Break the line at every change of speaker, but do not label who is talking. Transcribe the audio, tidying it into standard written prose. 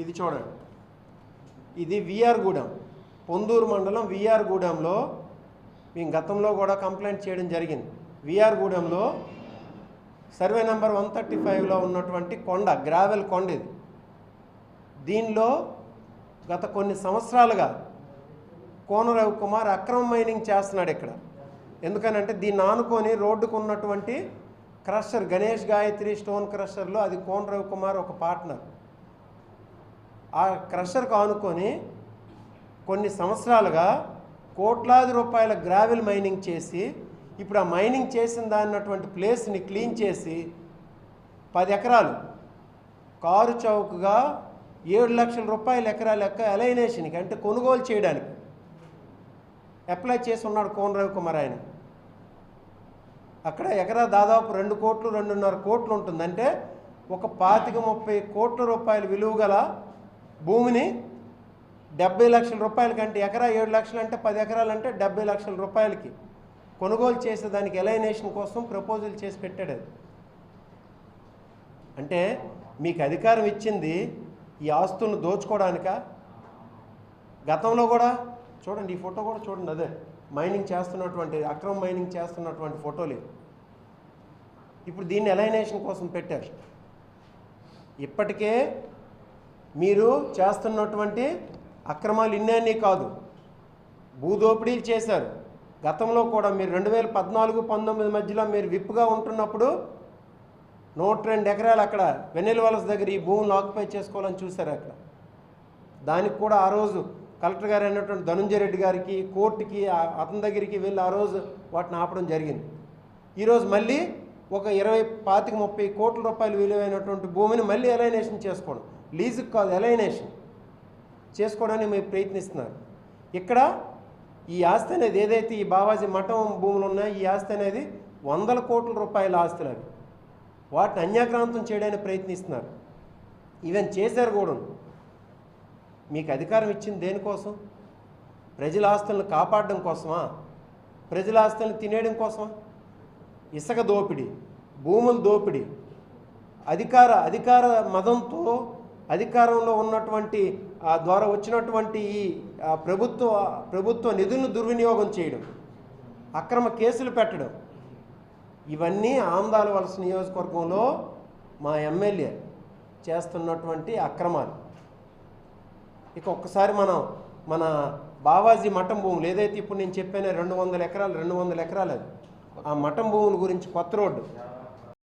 ఇది చూడండి, ఇది విఆర్గూడెం, పొందూరు మండలం విఆర్గూడెంలో మేము గతంలో కూడా కంప్లైంట్ చేయడం జరిగింది. విఆర్గూడెంలో సర్వే నెంబర్ 135లో ఉన్నటువంటి కొండ, గ్రావెల్ కొండ ఇది. దీనిలో గత కొన్ని సంవత్సరాలుగా కోన రవికుమార్ అక్రమ మైనింగ్ చేస్తున్నాడు ఇక్కడ. ఎందుకనంటే దీన్ని ఆనుకొని రోడ్డుకు ఉన్నటువంటి క్రషర్ గణేష్ గాయత్రి స్టోన్ క్రషర్లో అది కోన రవికుమార్ ఒక పార్ట్నర్. ఆ క్రషర్కు ఆనుకొని కొన్ని సంవత్సరాలుగా కోట్లాది రూపాయల గ్రావెల్ మైనింగ్ చేసి, ఇప్పుడు ఆ మైనింగ్ చేసిన దాన్నటువంటి ప్లేస్ని క్లీన్ చేసి 10 ఎకరాలు కారు చౌకగా 7 లక్షల రూపాయల ఎకరా లెక్క అలైనేషన్కి అంటే కొనుగోలు చేయడానికి అప్లై చేసి ఉన్నాడు కోన రవికుమార్. ఆయన అక్కడ ఎకరా దాదాపు 2 కోట్లు 2.5 కోట్లు ఉంటుంది. అంటే ఒక 25-30 కోట్ల రూపాయల విలువ గల భూమిని 70 లక్షల రూపాయల కంటే, ఎకరా 7 లక్షలు అంటే 10 ఎకరాలు అంటే 70 లక్షల రూపాయలకి కొనుగోలు చేసేదానికి ఎలైనేషన్ కోసం ప్రపోజల్ చేసి పెట్టాడు. అది అంటే మీకు అధికారం ఇచ్చింది ఈ ఆస్తులను దోచుకోవడానికా? గతంలో కూడా చూడండి, ఈ ఫోటో కూడా చూడండి, అదే మైనింగ్ చేస్తున్నటువంటి, అక్రమ మైనింగ్ చేస్తున్నటువంటి ఫోటోలు. ఇప్పుడు దీన్ని ఎలైనేషన్ కోసం పెట్టారు. ఇప్పటికే మీరు చేస్తున్నటువంటి అక్రమాలు ఇన్ని కాదు, భూదోపిడీలు చేశారు. గతంలో కూడా మీరు 2014-19 మధ్యలో మీరు విప్పుగా ఉంటున్నప్పుడు 102 ఎకరాలు అక్కడ వెన్నెల వలస దగ్గర ఈ భూములను ఆక్యుపై చేసుకోవాలని చూశారు. అక్కడ దానికి కూడా ఆ రోజు కలెక్టర్ గారు అయినటువంటి ధనుంజయ రెడ్డి గారికి, కోర్టుకి, అతని దగ్గరికి వెళ్ళి ఆ రోజు వాటిని ఆపడం జరిగింది. ఈరోజు మళ్ళీ ఒక 20-25-30 కోట్ల రూపాయలు విలువైనటువంటి భూమిని మళ్ళీ ఎలైనేషన్ చేసుకోవడం, లీజుకు కాదు ఎలైనేషన్ చేసుకోవడానికి మీరు ప్రయత్నిస్తున్నారు. ఇక్కడ ఈ ఆస్తి అనేది ఏదైతే ఈ బావాజీ మఠం భూములు ఉన్నాయో, ఈ ఆస్తి అనేది 100 కోట్ల రూపాయల ఆస్తులు. అవి వాటిని అన్యాక్రాంతం చేయడానికి ప్రయత్నిస్తున్నారు. ఈవెన్ చేశారు కూడా. మీకు అధికారం ఇచ్చింది దేనికోసం? ప్రజల ఆస్తులను కాపాడడం కోసమా? ప్రజల ఆస్తులను తినేయడం కోసమా? ఇసుక దోపిడీ, భూముల దోపిడీ, అధికార మదంతో అధికారంలో ఉన్నటువంటి ద్వారా వచ్చినటువంటి ఈ ప్రభుత్వ నిధులను దుర్వినియోగం చేయడం, అక్రమ కేసులు పెట్టడం, ఇవన్నీ ఆమదాల వలస నియోజకవర్గంలో మా ఎమ్మెల్యే చేస్తున్నటువంటి అక్రమాలు. ఇక ఒక్కసారి మన బావాజీ మఠం భూములు ఏదైతే ఇప్పుడు నేను చెప్పానో 200 ఎకరాలు అది ఆ మఠం భూముల గురించి కొత్త రోడ్డు